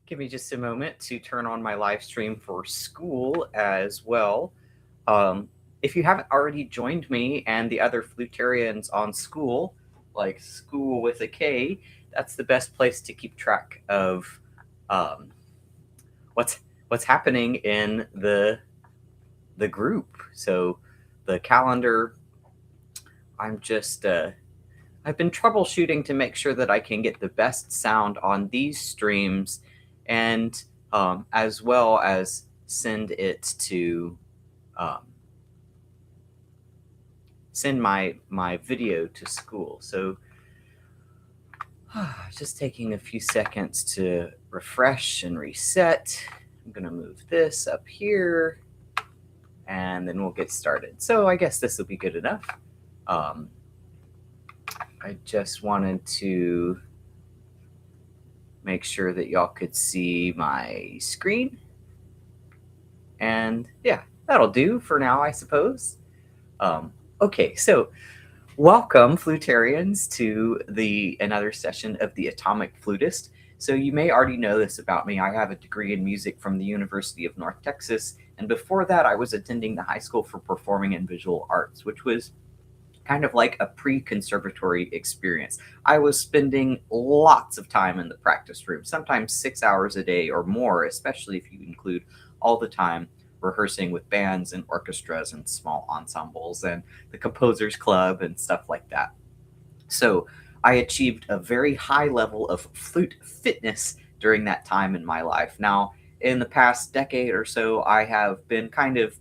Give me just a moment to turn on my live stream for school as well. If you haven't already joined me and the other flutarians on school, like school with a K, that's the best place to keep track of what's happening in the group. So the calendar, I've been troubleshooting to make sure that I can get the best sound on these streams, and as well as send it to send my video to school. So just taking a few seconds to refresh and reset. I'm gonna move this up here, and then we'll get started. So I guess this will be good enough. I just wanted to make sure that y'all could see my screen. And yeah, that'll do for now, I suppose. Okay, so welcome, flutarians, to another session of the Atomic Flutist. So you may already know this about me. I have a degree in music from the University of North Texas, and before that I was attending the High School for Performing and Visual Arts, which was kind of like a pre-conservatory experience. I was spending lots of time in the practice room, sometimes 6 hours a day or more, especially if you include all the time rehearsing with bands and orchestras and small ensembles and the Composers Club and stuff like that. So I achieved a very high level of flute fitness during that time in my life. Now, in the past decade or so, I have been kind of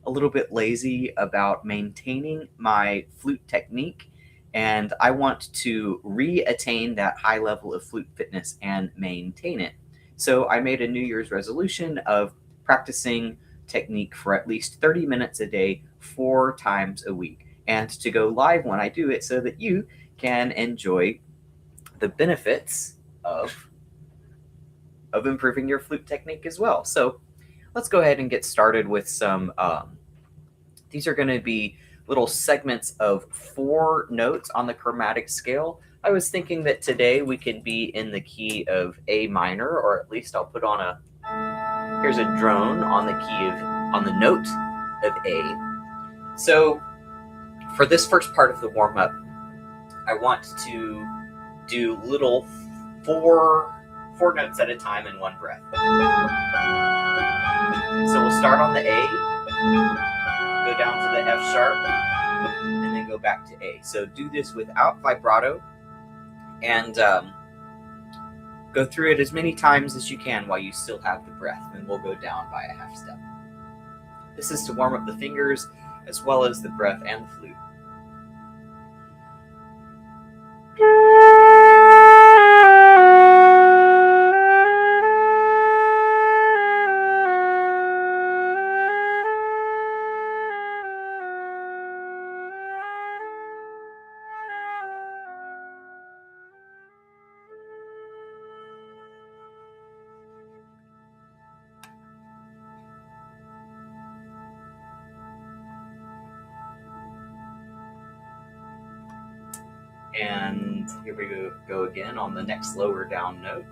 a little bit lazy about maintaining my flute technique, and I want to re-attain that high level of flute fitness and maintain it. So I made a New Year's resolution of practicing technique for at least 30 minutes a day, 4 times a week, and to go live when I do it so that you can enjoy the benefits of improving your flute technique as well. So let's go ahead and get started with some, these are going to be little segments of 4 notes on the chromatic scale. I was thinking that today we can be in the key of A minor, or at least I'll put on here's a drone on the note of A. So for this first part of the warm-up, I want to do little 4 notes at a time in one breath. So we'll start on the A, go down to the F sharp, and then go back to A. So do this without vibrato, and go through it as many times as you can while you still have the breath, and we'll go down by a half step. This is to warm up the fingers as well as the breath and the flute. And here we go again on the next lower down note.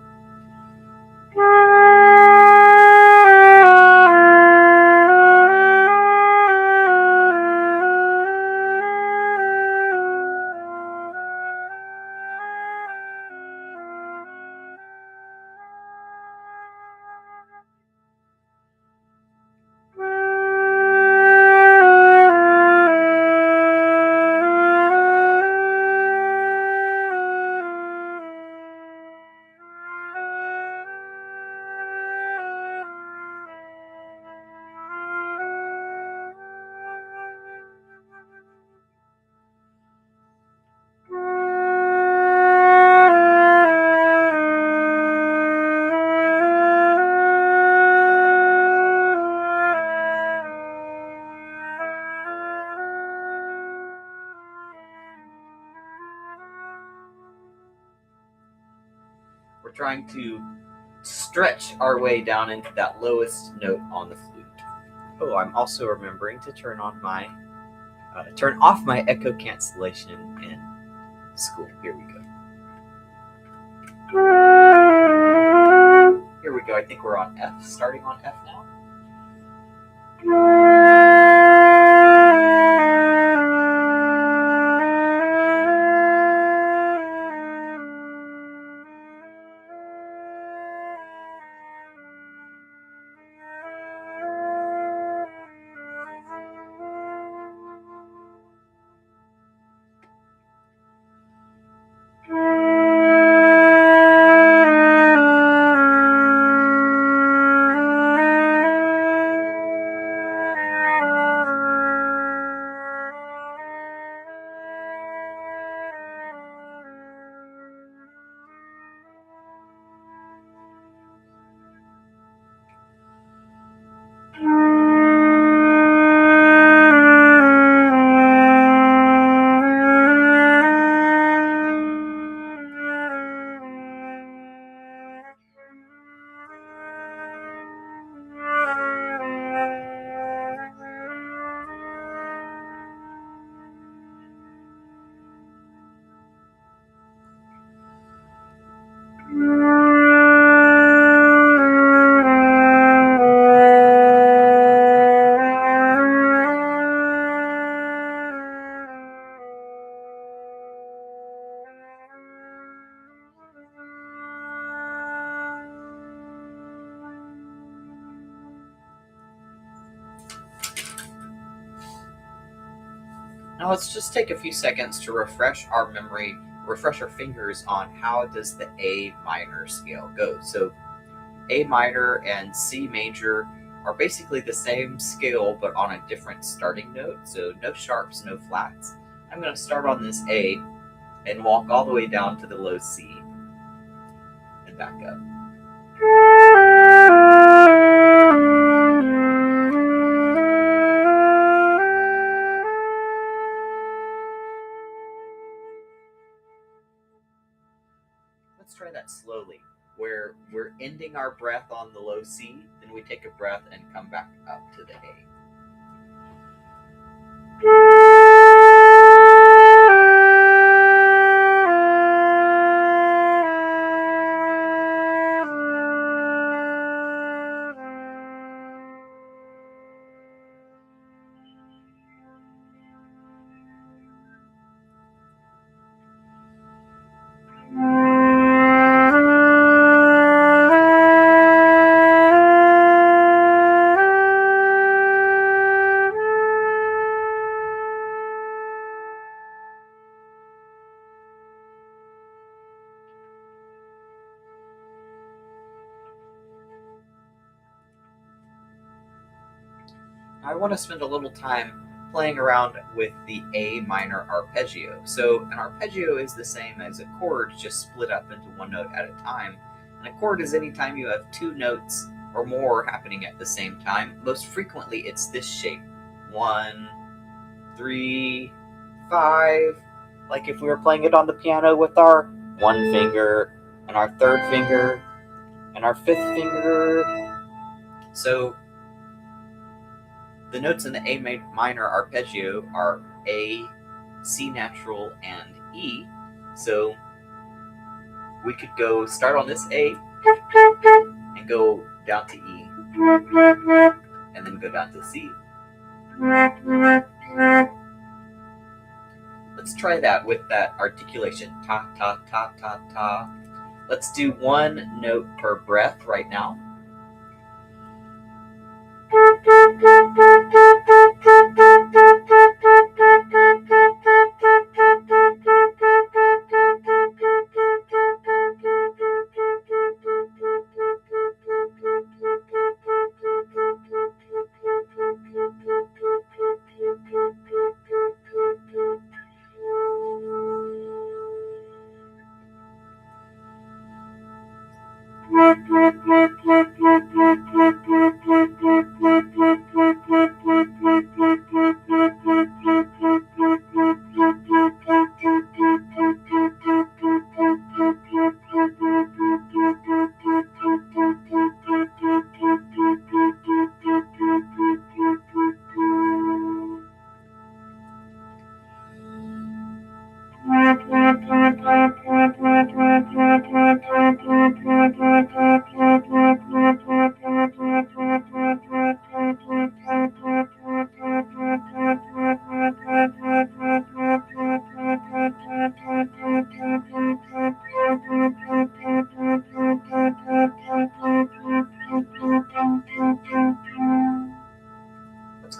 We're trying to stretch our way down into that lowest note on the flute. Oh, I'm also remembering to turn off my echo cancellation in school. Here we go. I think we're on F, starting on F now. Now let's just take a few seconds to refresh our memory, refresh our fingers on how does the A minor scale go. So A minor and C major are basically the same scale but on a different starting note. So no sharps, no flats. I'm going to start on this A and walk all the way down to the low C and back up. Let's try that slowly, where we're ending our breath on the low C, then we take a breath and come back up to the A. I want to spend a little time playing around with the A minor arpeggio. So an arpeggio is the same as a chord, just split up into one note at a time. And a chord is any time you have two notes or more happening at the same time. Most frequently, it's this shape: 1, 3, 5. Like if we were playing it on the piano with our one finger and our third finger and our fifth finger. So the notes in the A minor arpeggio are A, C natural, and E. So we could go start on this A and go down to E, and then go down to C. Let's try that with that articulation. Ta, ta, ta, ta, ta. Let's do one note per breath right now.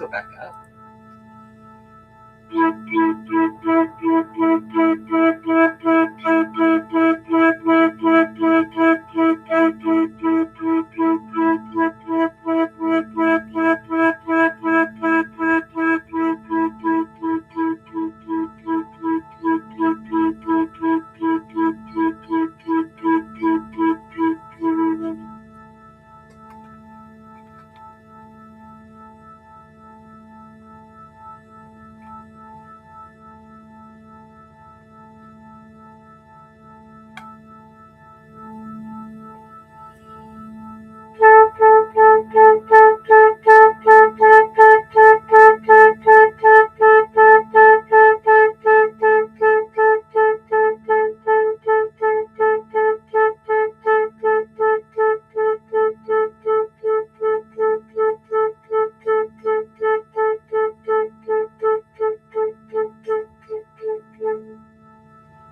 go back up.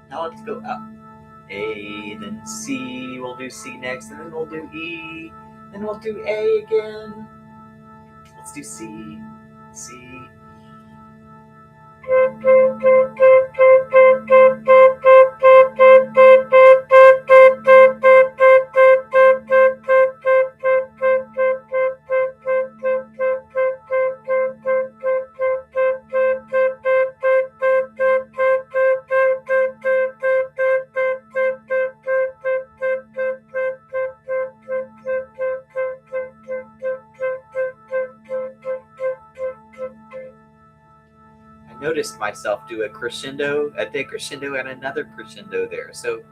Now let's go up. A, then C, we'll do C next, and then we'll do E, then we'll do A again. Let's do C, C. Noticed myself do a crescendo, a decrescendo, and another crescendo there. So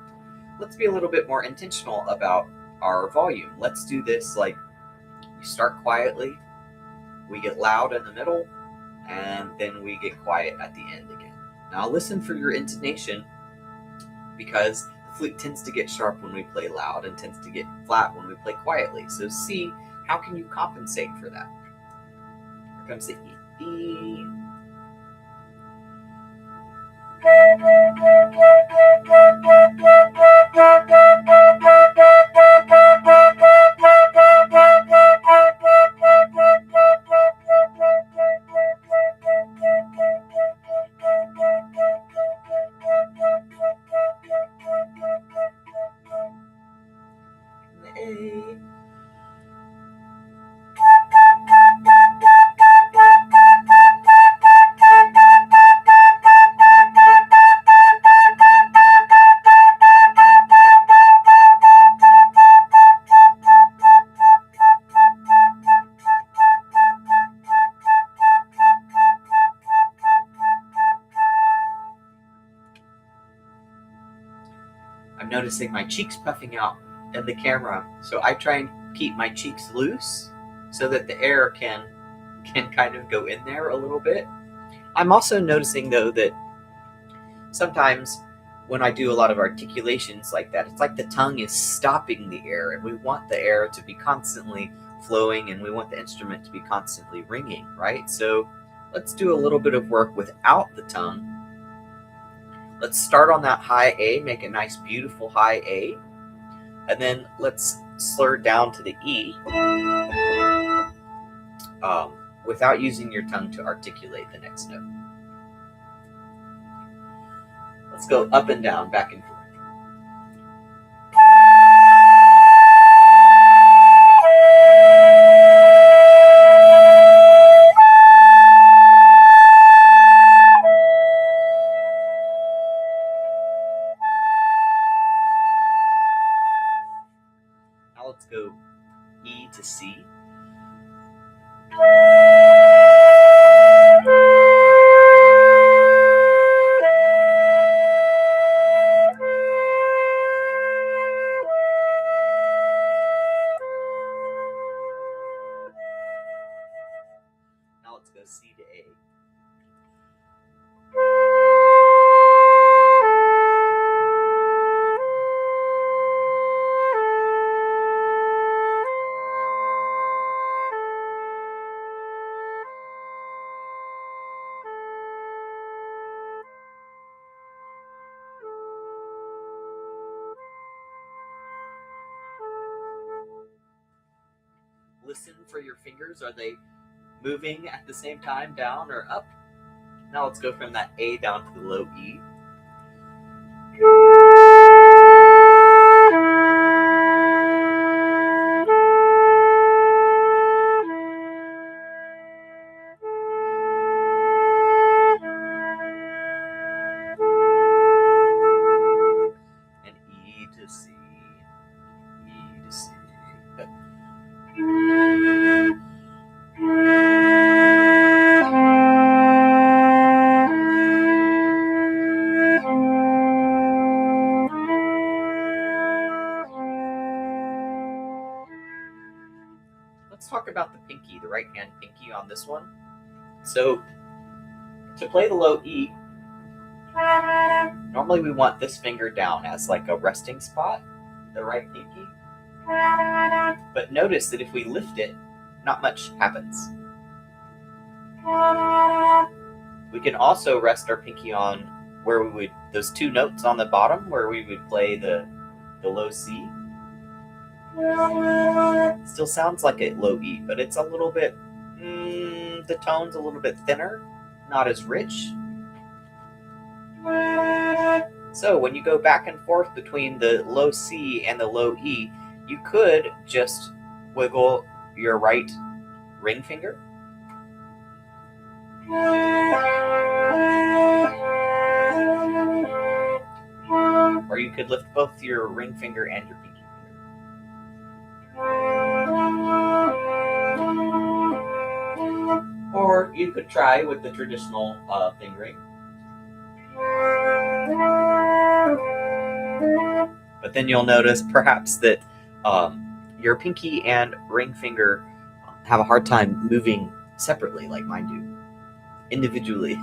let's be a little bit more intentional about our volume. Let's do this like we start quietly, we get loud in the middle, and then we get quiet at the end again. Now listen for your intonation, because the flute tends to get sharp when we play loud and tends to get flat when we play quietly. So see, how can you compensate for that? Here comes the E. E. A. I'm noticing my cheeks puffing out in the camera, so I try and keep my cheeks loose so that the air can kind of go in there a little bit. I'm also noticing though that sometimes when I do a lot of articulations like that, it's like the tongue is stopping the air, and we want the air to be constantly flowing, and we want the instrument to be constantly ringing, right? So let's do a little bit of work without the tongue. Let's start on that high A, make a nice beautiful high A, and then let's slur down to the E without using your tongue to articulate the next note. Let's go up and down, back and forth. Now let's go E to C. Now let's go C to A. Listen for your fingers. Are they moving at the same time, down or up. Now let's go from that A down to the low E. And E to C. E to C. Let's talk about the pinky, the right hand pinky on this one. So to play the low E, normally we want this finger down as like a resting spot, the right pinky. But notice that if we lift it, not much happens. We can also rest our pinky on where we would, those two notes on the bottom where we would play the low C. Still sounds like a low E, but it's a little bit, the tone's a little bit thinner, not as rich. So when you go back and forth between the low C and the low E, you could just wiggle your right ring finger. Or you could lift both your ring finger and your pinky finger. Or you could try with the traditional fingering. But then you'll notice perhaps that your pinky and ring finger have a hard time moving separately like mine do, individually.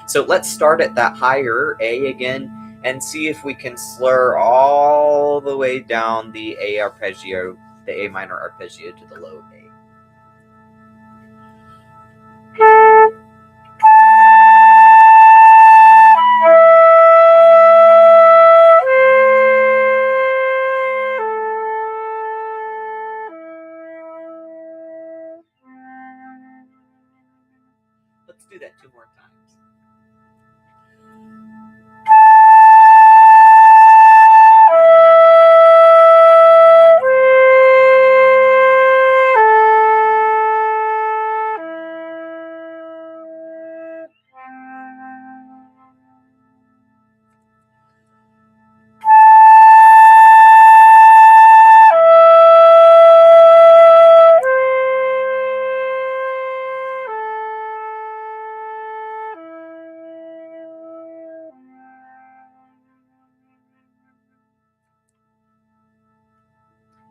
So let's start at that higher A again and see if we can slur all the way down the A arpeggio, the A minor arpeggio to the low A. Let's do that 2 more times.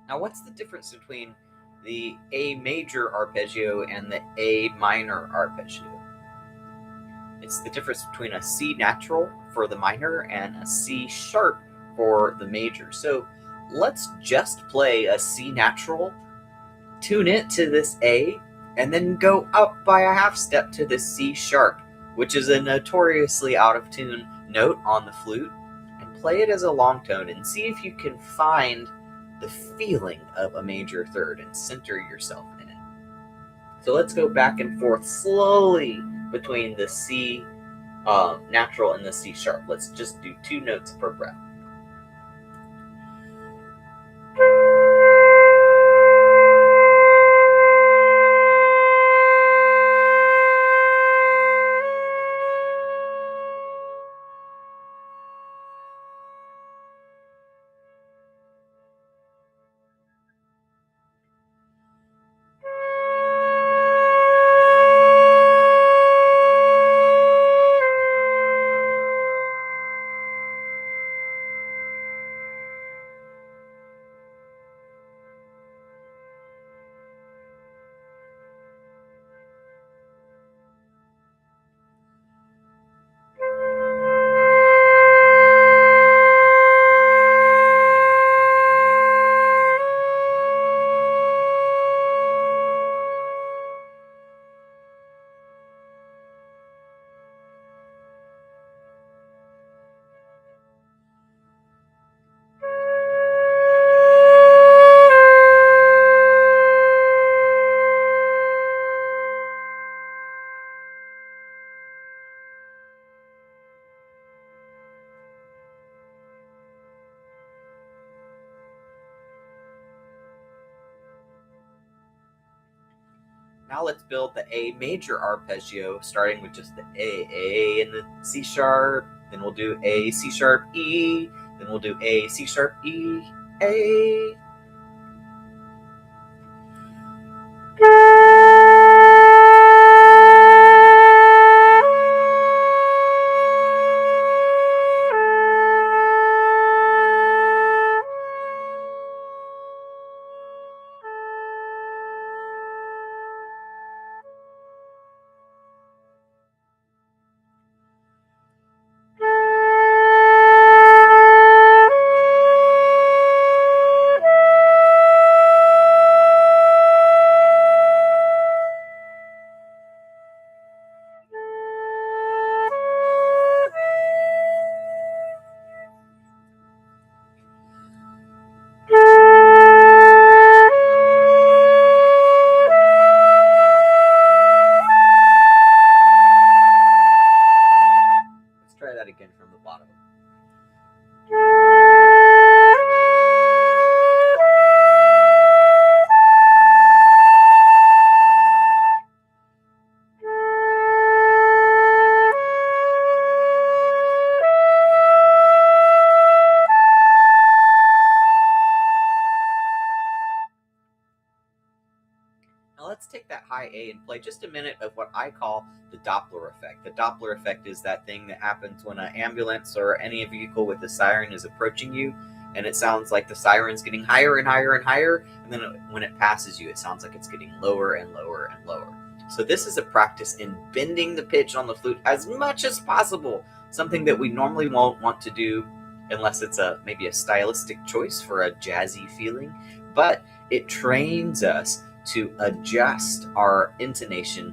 Now, what's the difference between the A major arpeggio and the A minor arpeggio? It's the difference between a C natural for the minor and a C sharp for the major. So let's just play a C natural, tune it to this A, and then go up by a half step to the C sharp, which is a notoriously out of tune note on the flute, and play it as a long tone and see if you can find the feeling of a major third and center yourself in it. So let's go back and forth slowly between the C natural and the C sharp. Let's just do 2 notes per breath. Now let's build the A major arpeggio, starting with just the A and the C sharp. Then we'll do A, C sharp, E. Then we'll do A, C sharp, E, A. Try that again from the bottom. Now let's take that high A and play just a minute of what I call the Doppler effect. The Doppler effect is that thing that happens when an ambulance or any vehicle with a siren is approaching you, and it sounds like the siren's getting higher and higher and higher, and then when it passes you, it sounds like it's getting lower and lower and lower. So this is a practice in bending the pitch on the flute as much as possible, something that we normally won't want to do unless it's maybe a stylistic choice for a jazzy feeling, but it trains us to adjust our intonation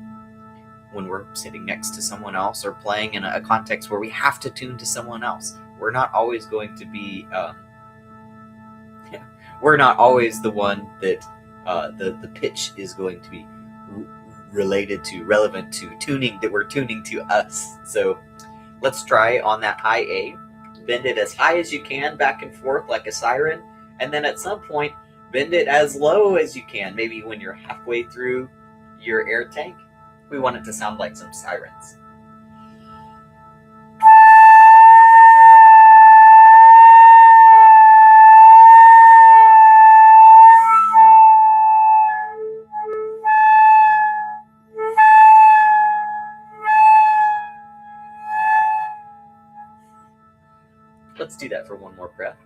when we're sitting next to someone else or playing in a context where we have to tune to someone else. We're not always going to be, we're not always the one that the pitch is going to be relevant to tuning, that we're tuning to us. So let's try on that high A. Bend it as high as you can, back and forth like a siren, and then at some point, bend it as low as you can. Maybe when you're halfway through your air tank, we want it to sound like some sirens. Let's do that for one more breath.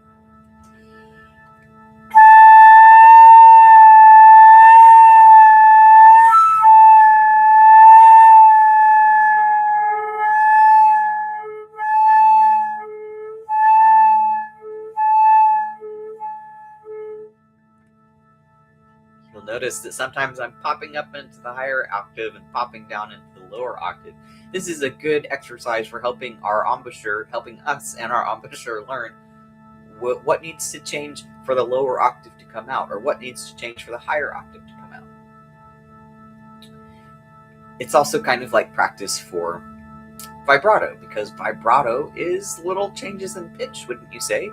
You'll notice that sometimes I'm popping up into the higher octave and popping down into the lower octave. This is a good exercise for helping us and our embouchure learn what needs to change for the lower octave to come out, or what needs to change for the higher octave to come out. It's also kind of like practice for vibrato, because vibrato is little changes in pitch, wouldn't you say?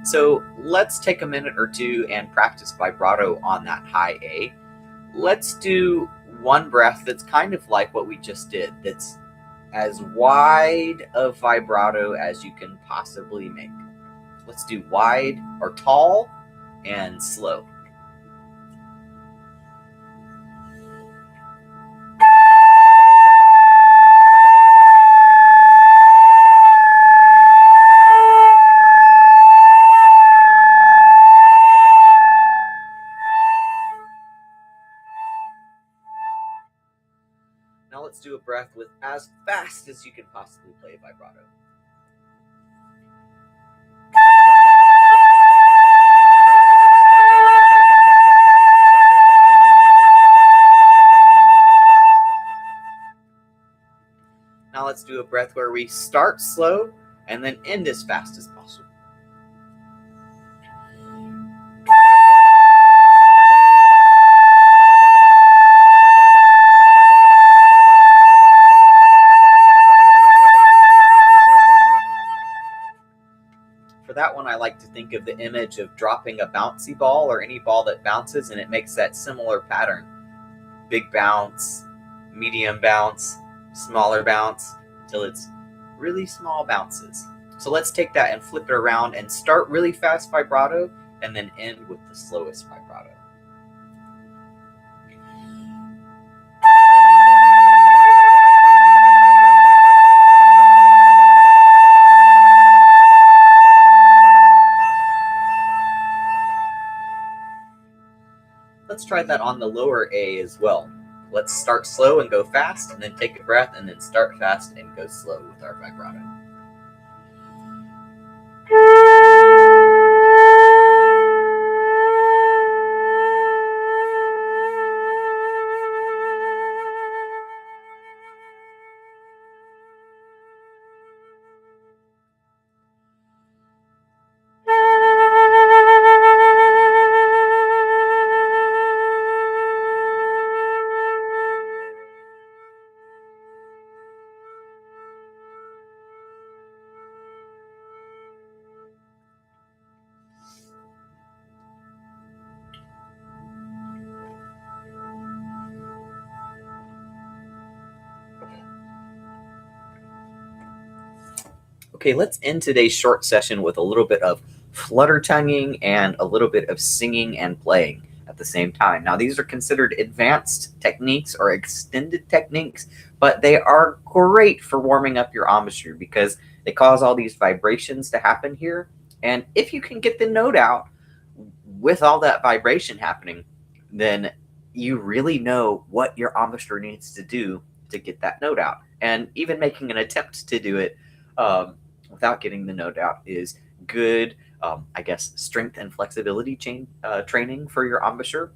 So let's take a minute or two and practice vibrato on that high A. Let's do one breath that's kind of like what we just did, that's as wide of vibrato as you can possibly make. Let's do wide or tall and slow. Now let's do a breath with as fast as you can possibly play vibrato. Now let's do a breath where we start slow and then end as fast as possible. For that one, I like to think of the image of dropping a bouncy ball or any ball that bounces, and it makes that similar pattern. big bounce, medium bounce, smaller bounce, until it's really small bounces. So let's take that and flip it around and start really fast vibrato and then end with the slowest vibrato. Let's try that on the lower A as well. Let's start slow and go fast, and then take a breath, and then start fast and go slow with our vibrato. Okay, let's end today's short session with a little bit of flutter tonguing and a little bit of singing and playing at the same time. Now, these are considered advanced techniques or extended techniques, but they are great for warming up your embouchure because they cause all these vibrations to happen here. And if you can get the note out with all that vibration happening, then you really know what your embouchure needs to do to get that note out. And even making an attempt to do it without getting the note out is good, I guess, strength and flexibility training for your embouchure.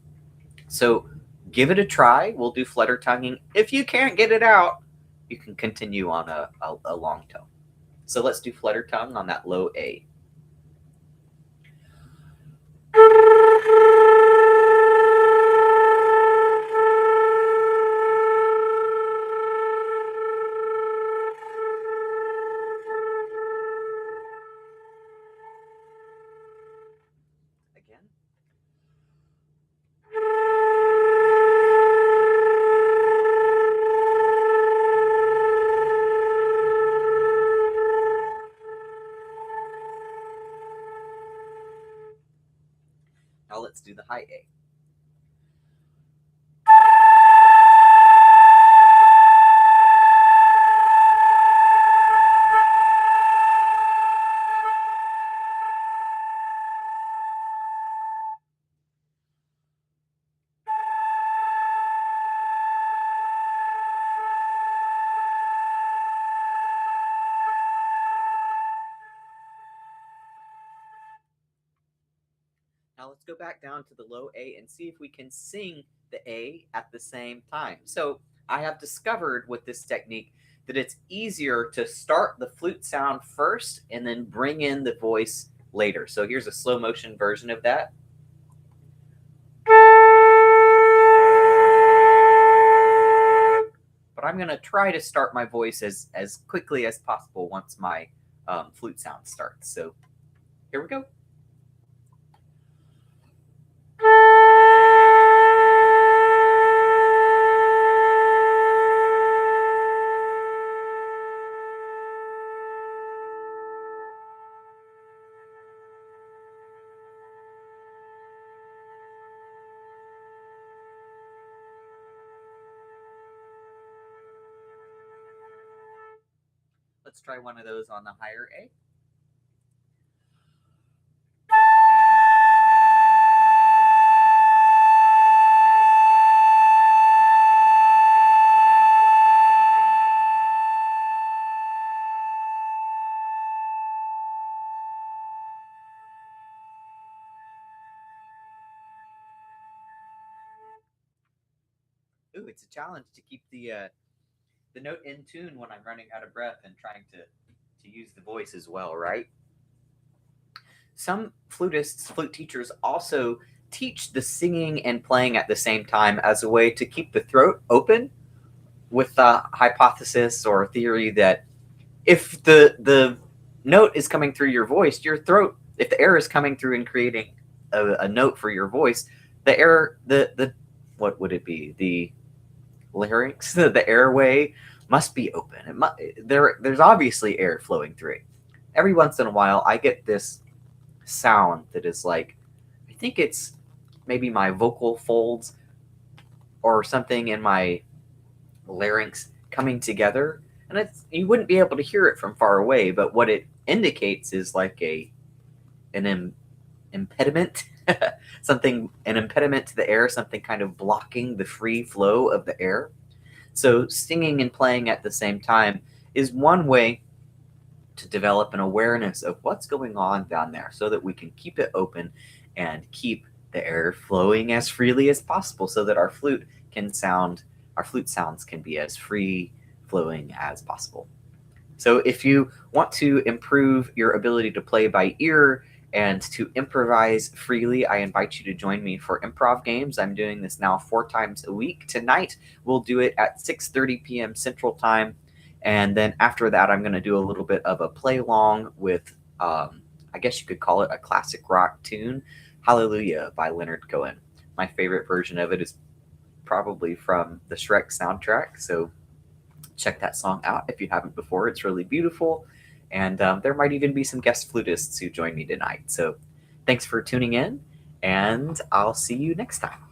So give it a try. We'll do flutter tonguing. If you can't get it out, you can continue on a long tone. So let's do flutter tongue on that low A. Again. Now let's do the high A. Now let's go back down to the low A and see if we can sing the A at the same time. So I have discovered with this technique that it's easier to start the flute sound first and then bring in the voice later. So here's a slow motion version of that. But I'm going to try to start my voice as quickly as possible once my flute sound starts. So here we go. Let's try one of those on the higher A. Ooh, it's a challenge to keep the note in tune when I'm running out of breath and trying to use the voice as well, right? Some flutists, flute teachers also teach the singing and playing at the same time as a way to keep the throat open, with the hypothesis or theory that if the note is coming through your voice, your throat, if the air is coming through and creating a note for your voice, the air, the what would it be? larynx, the airway must be open. There's obviously air flowing through it. Every once in a while, I get this sound that is like, I think it's maybe my vocal folds or something in my larynx coming together, and you wouldn't be able to hear it from far away, but what it indicates is like an impediment, an impediment to the air, something kind of blocking the free flow of the air. So singing and playing at the same time is one way to develop an awareness of what's going on down there so that we can keep it open and keep the air flowing as freely as possible so that our flute sounds can be as free flowing as possible. So if you want to improve your ability to play by ear and to improvise freely, I invite you to join me for improv games. I'm doing this now 4 times a week. Tonight, we'll do it at 6:30 p.m. Central Time. And then after that, I'm going to do a little bit of a play along with, I guess you could call it a classic rock tune, Hallelujah by Leonard Cohen. My favorite version of it is probably from the Shrek soundtrack. So check that song out if you haven't before. It's really beautiful. And there might even be some guest flutists who join me tonight. So thanks for tuning in, and I'll see you next time.